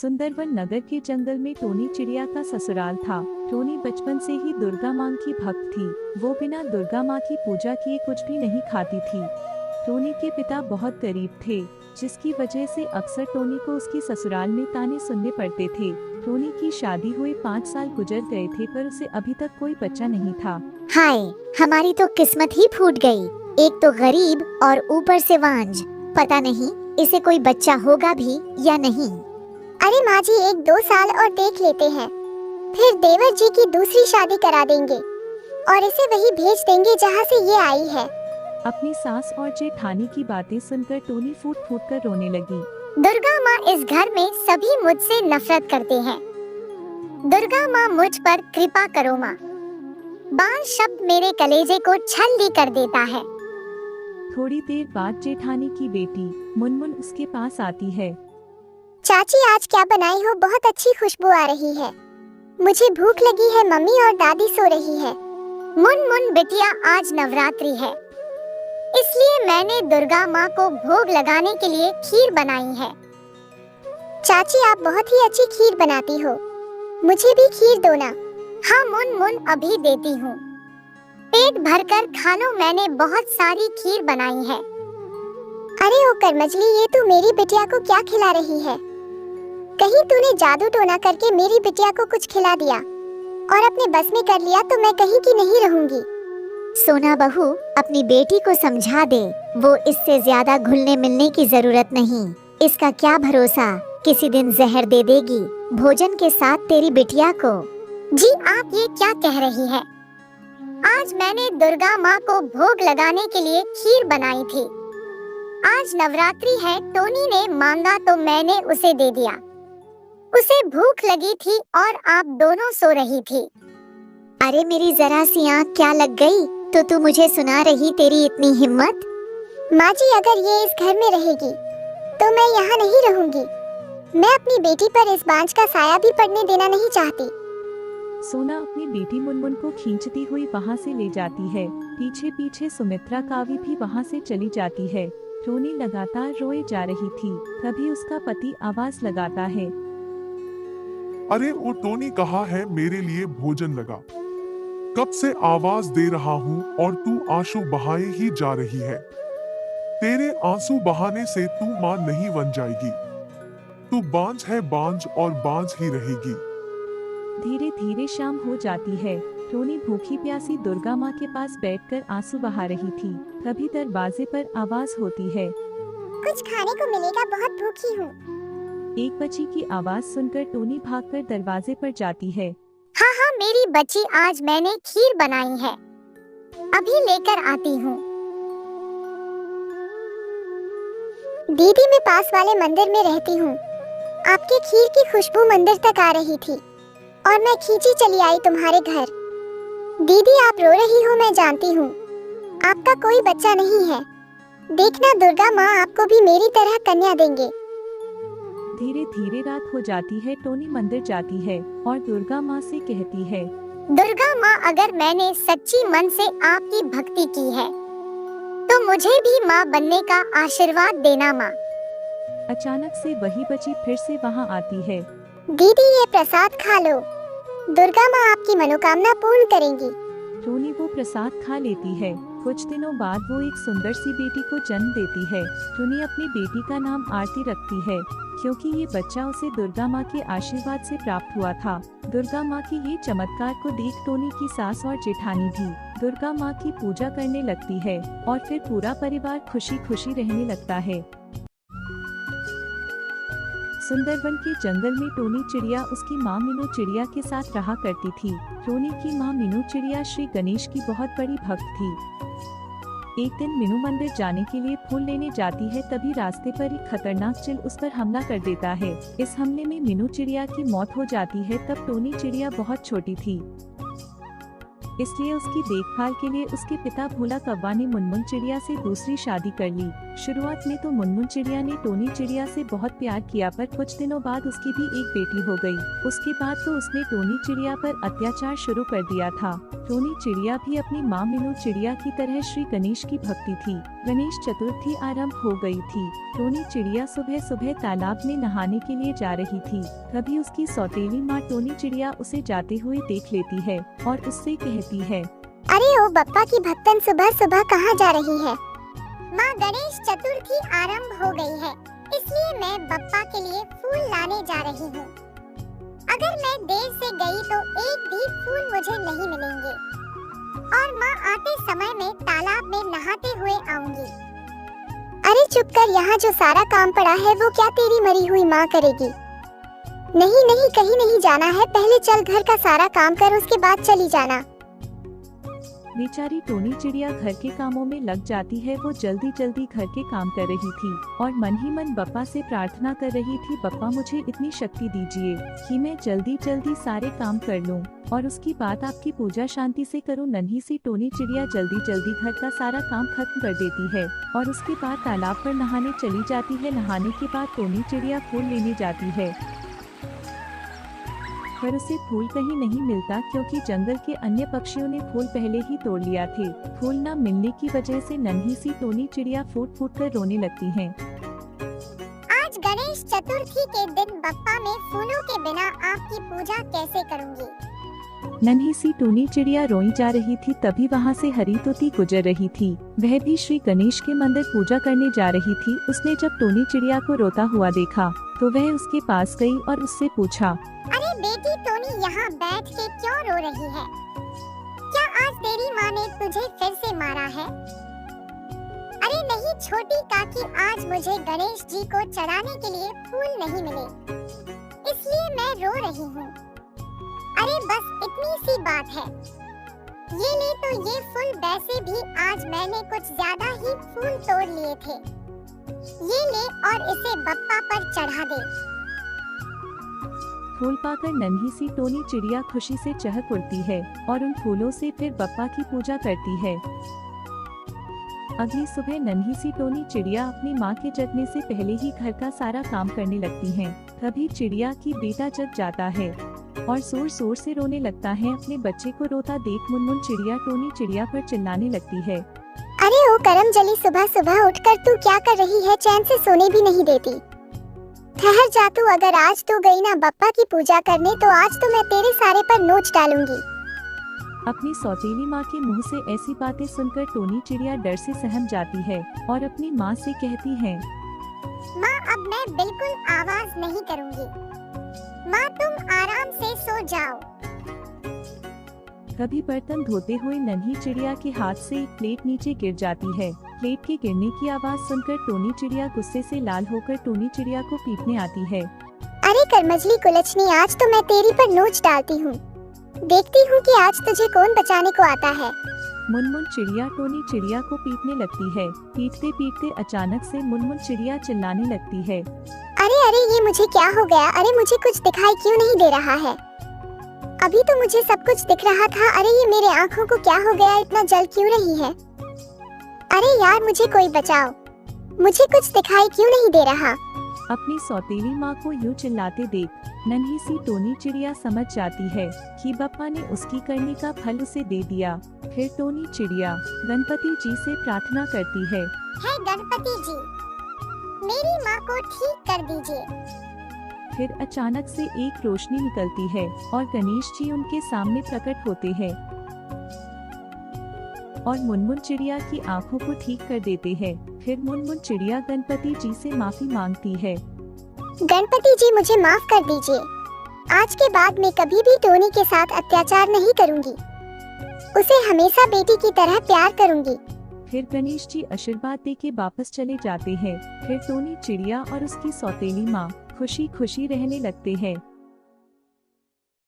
सुंदरवन नगर के जंगल में टोनी चिड़िया का ससुराल था। टोनी बचपन से ही दुर्गा माँ की भक्त थी। वो बिना दुर्गा माँ की पूजा किए कुछ भी नहीं खाती थी। टोनी के पिता बहुत गरीब थे, जिसकी वजह से अक्सर टोनी को उसकी ससुराल में ताने सुनने पड़ते थे। टोनी की शादी हुए 5 साल गुजर गए थे, पर उसे अभी तक कोई बच्चा नहीं था। हाय, हमारी तो किस्मत ही फूट गई। एक तो गरीब और ऊपर से वांझ। पता नहीं इसे कोई बच्चा होगा भी या नहीं। अरे माँ जी, 1-2 साल और देख लेते हैं, फिर देवर जी की दूसरी शादी करा देंगे और इसे वही भेज देंगे जहाँ से ये आई है। अपनी सास और जेठानी की बातें सुनकर टोनी फूट फूट कर रोने लगी। दुर्गा माँ, इस घर में सभी मुझसे नफरत करते हैं। दुर्गा माँ, मुझ पर कृपा करो माँ। बाल शब्द मेरे कलेजे को छल्ली कर देता है। थोड़ी देर बाद जेठानी की बेटी मुनमुन उसके पास आती है। चाची, आज क्या बनाई हो? बहुत अच्छी खुशबू आ रही है। मुझे भूख लगी है, मम्मी और दादी सो रही है। मुनमुन बिटिया, आज नवरात्रि है, इसलिए मैंने दुर्गा माँ को भोग लगाने के लिए खीर बनाई है। चाची, आप बहुत ही अच्छी खीर बनाती हो, मुझे भी खीर दो ना। हाँ मुनमुन, अभी देती हूँ। पेट भरकर खा लो, मैंने बहुत सारी खीर बनाई है। अरे ओ करमजली, ये तू मेरी बिटिया को क्या खिला रही है? कहीं तूने जादू टोना करके मेरी बिटिया को कुछ खिला दिया और अपने बस में कर लिया तो मैं कहीं की नहीं रहूंगी। सोना बहू, अपनी बेटी को समझा दे, वो इससे ज्यादा घुलने मिलने की जरूरत नहीं। इसका क्या भरोसा, किसी दिन जहर दे देगी भोजन के साथ तेरी बिटिया को। जी, आप ये क्या कह रही है? आज मैंने दुर्गा माँ को भोग लगाने के लिए खीर बनाई थी। आज नवरात्रि है, टोनी ने मांगा तो मैंने उसे दे दिया। उसे भूख लगी थी और आप दोनों सो रही थी। अरे मेरी जरा सी आँख क्या लग गई तो तू मुझे सुना रही, तेरी इतनी हिम्मत। माँ जी, अगर ये इस घर में रहेगी तो मैं यहाँ नहीं रहूंगी। मैं अपनी बेटी पर इस बांझ का साया भी पड़ने देना नहीं चाहती। सोना अपनी बेटी मुनमुन को खींचती हुई वहाँ से ले जाती है। पीछे पीछे सुमित्रा कावी भी वहाँ से चली जाती है। टोनी लगातार रोए जा रही थी। तभी उसका पति आवाज लगाता है। अरे ओ टोनी, कहाँ है? मेरे लिए भोजन लगा। कब से आवाज दे रहा हूँ और तू आंसू बहाए ही जा रही है। तेरे आंसू बहाने से तू माँ नहीं बन जाएगी। तू बांझ है, बांझ और बांझ ही रहेगी। धीरे धीरे शाम हो जाती है। टोनी भूखी प्यासी दुर्गा माँ के पास बैठकर आंसू बहा रही थी। तभी दरवाजे पर आवाज होती है। कुछ खाने को मिलेगा, बहुत भूखी हूँ। 1 बच्ची की आवाज सुनकर टोनी भागकर दरवाजे पर जाती है। हाँ हाँ मेरी बच्ची, आज मैंने खीर बनाई है, अभी लेकर आती हूँ। दीदी, मैं पास वाले मंदिर में रहती हूँ। आपके खीर की खुशबू मंदिर तक आ रही थी और मैं खींची चली आई तुम्हारे घर। दीदी, आप रो रही हो, मैं जानती हूँ। आपका कोई बच्चा नहीं है। देखना, दुर्गा माँ आपको भी मेरी तरह कन्या देंगे। धीरे धीरे रात हो जाती है। टोनी मंदिर जाती है और दुर्गा माँ से कहती है। दुर्गा माँ, अगर मैंने सच्ची मन से आपकी भक्ति की है तो मुझे भी माँ बनने का आशीर्वाद देना माँ। अचानक से वही बच्ची फिर से वहाँ आती है। दीदी, ये प्रसाद खा लो, दुर्गा माँ आपकी मनोकामना पूर्ण करेंगी। टोनी वो प्रसाद खा लेती है। कुछ दिनों बाद वो एक सुंदर सी बेटी को जन्म देती है। टोनी अपनी बेटी का नाम आरती रखती है, क्योंकि ये बच्चा उसे दुर्गा माँ के आशीर्वाद से प्राप्त हुआ था। दुर्गा माँ की ये चमत्कार को देख टोनी की सास और जेठानी भी दुर्गा माँ की पूजा करने लगती है और फिर पूरा परिवार खुशी खुशी रहने लगता है। सुंदरवन के जंगल में टोनी चिड़िया उसकी माँ मीनू चिड़िया के साथ रहा करती थी। टोनी की माँ मीनू चिड़िया श्री गणेश की बहुत बड़ी भक्त थी। एक दिन मीनू मंदिर जाने के लिए फूल लेने जाती है, तभी रास्ते पर एक खतरनाक चिल उस पर हमला कर देता है। इस हमले में मीनू चिड़िया की मौत हो जाती है। तब टोनी चिड़िया बहुत छोटी थी, इसलिए उसकी देखभाल के लिए उसके पिता भोला कौवा ने मुनमुन चिड़िया से दूसरी शादी कर ली। शुरुआत में तो मुनमुन चिड़िया ने टोनी चिड़िया से बहुत प्यार किया, पर कुछ दिनों बाद उसकी भी एक बेटी हो गई। उसके बाद तो उसने टोनी चिड़िया पर अत्याचार शुरू कर दिया था। टोनी चिड़िया भी अपनी माँ मीनू चिड़िया की तरह श्री गणेश की भक्ति थी। गणेश चतुर्थी आरंभ हो गई थी। टोनी चिड़िया सुबह सुबह तालाब में नहाने के लिए जा रही थी। तभी उसकी सौतेली माँ टोनी चिड़िया उसे जाते हुए देख लेती है और उससे कहती है, अरे ओ बप्पा की भक्तन सुबह सुबह कहाँ जा रही है? माँ, गणेश चतुर्थी आरंभ हो गई है, इसलिए मैं बप्पा के लिए फूल लाने जा रही हूँ। अगर मैं देर से गई तो एक भी फूल मुझे नहीं मिलेंगे और माँ आते समय में तालाब में नहाते हुए आऊंगी। अरे चुप कर, यहाँ जो सारा काम पड़ा है वो क्या तेरी मरी हुई माँ करेगी? नहीं नहीं, कहीं नहीं जाना है, पहले चल घर का सारा काम कर, उसके बाद चली जाना। बेचारी टोनी चिड़िया घर के कामों में लग जाती है। वो जल्दी जल्दी घर के काम कर रही थी और मन ही मन बप्पा से प्रार्थना कर रही थी, बप्पा मुझे इतनी शक्ति दीजिए कि मैं जल्दी जल्दी सारे काम कर लूं और उसकी बात आपकी पूजा शांति से करूं। नन्ही सी टोनी चिड़िया जल्दी जल्दी घर का सारा काम खत्म कर देती है और उसके बाद तालाब पर नहाने चली जाती है। नहाने के बाद टोनी चिड़िया फूल लेने जाती है, पर उसे फूल कहीं नहीं मिलता क्योंकि जंगल के अन्य पक्षियों ने फूल पहले ही तोड़ लिया थे। फूल न मिलने की वजह से नन्ही सी टोनी चिड़िया फूट फूट कर रोने लगती है। आज गणेश चतुर्थी के दिन बप्पा मैं फूलों के बिना आपकी पूजा कैसे करूंगी? नन्ही सी टोनी चिड़िया रोई जा रही थी। तभी वहाँ से हरी तोती गुजर रही थी। वह भी श्री गणेश के मंदिर पूजा करने जा रही थी। उसने जब टोनी चिड़िया को रोता हुआ देखा तो वह उसके पास गई और उससे पूछा, अरे बेटी टोनी, यहाँ बैठ के क्यों रो रही है? क्या आज तेरी माँ ने तुझे फिर से मारा है? अरे नहीं छोटी काकी, आज मुझे गणेश जी को चढ़ाने के लिए फूल नहीं मिले, इसलिए मैं रो रही हूँ। अरे बस इतनी सी बात है, ये ले तो ये फूल, वैसे भी आज मैंने कुछ ज्यादा ही फूल तोड़ लिए थे। ये ले और इसे बप्पा पर चढ़ा दे। फूल पाकर नन्ही सी टोनी चिड़िया खुशी से चहक उठती है और उन फूलों से फिर बप्पा की पूजा करती है। अगली सुबह नन्ही सी टोनी चिड़िया अपनी माँ के जगने से पहले ही घर का सारा काम करने लगती हैं। तभी चिड़िया की बेटा जग जाता है और जोर जोर से रोने लगता है। अपने बच्चे को रोता देख मुनमुन चिड़िया टोनी चिड़िया पर चिल्लाने लगती है, अरे ओ करम जली, सुबह सुबह उठकर तू क्या कर रही है? चैन से सोने भी नहीं देती। ठहर जा तू, अगर आज तू गई ना बप्पा की पूजा करने तो आज तो मैं तेरे सारे पर नोच डालूंगी। अपनी सौतेली माँ के मुंह से ऐसी बातें सुनकर टोनी चिड़िया डर से सहम जाती है और अपनी माँ से कहती है, माँ अब मैं बिल्कुल आवाज नहीं करूंगी। माँ तुम आराम से सो जाओ। तभी बर्तन धोते हुए नन्ही चिड़िया के हाथ से एक प्लेट नीचे गिर जाती है। प्लेट के गिरने की आवाज सुनकर टोनी चिड़िया गुस्से से लाल होकर टोनी चिड़िया को पीटने आती है। अरे करमजली कुलचनी, आज तो मैं तेरी पर नोच डालती हूँ। देखती हूँ कि आज तुझे कौन बचाने को आता है। मुनमुन चिड़िया टोनी चिड़िया को पीटने लगती है। पीटते पीटते अचानक से मुनमुन चिड़िया चिल्लाने लगती है, अरे अरे ये मुझे क्या हो गया? अरे मुझे कुछ दिखाई क्यों नहीं दे रहा है? अभी तो मुझे सब कुछ दिख रहा था। अरे ये मेरे आँखों को क्या हो गया? इतना जल क्यों रही है? अरे यार मुझे कोई बचाओ, मुझे कुछ दिखाई क्यों नहीं दे रहा? अपनी सौतेली माँ को यूं चिल्लाते देख नन्ही सी टोनी चिड़िया समझ जाती है कि बप्पा ने उसकी करनी का फल उसे दे दिया। फिर टोनी चिड़िया गणपति जी से प्रार्थना करती है, हे गणपति जी, मेरी माँ को ठीक कर दीजिए। फिर अचानक से एक रोशनी निकलती है और गणेश जी उनके सामने प्रकट होते हैं और मुनमुन चिड़िया की आंखों को ठीक कर देते हैं। फिर मुनमुन चिड़िया गणपति जी से माफी मांगती है, गणपति जी मुझे माफ कर दीजिए। आज के बाद मैं कभी भी टोनी के साथ अत्याचार नहीं करूंगी, उसे हमेशा बेटी की तरह प्यार करूंगी। फिर गणेश जी आशीर्वाद देके वापस चले जाते हैं। फिर टोनी चिड़िया और उसकी सौतेली माँ खुशी खुशी रहने लगते हैं।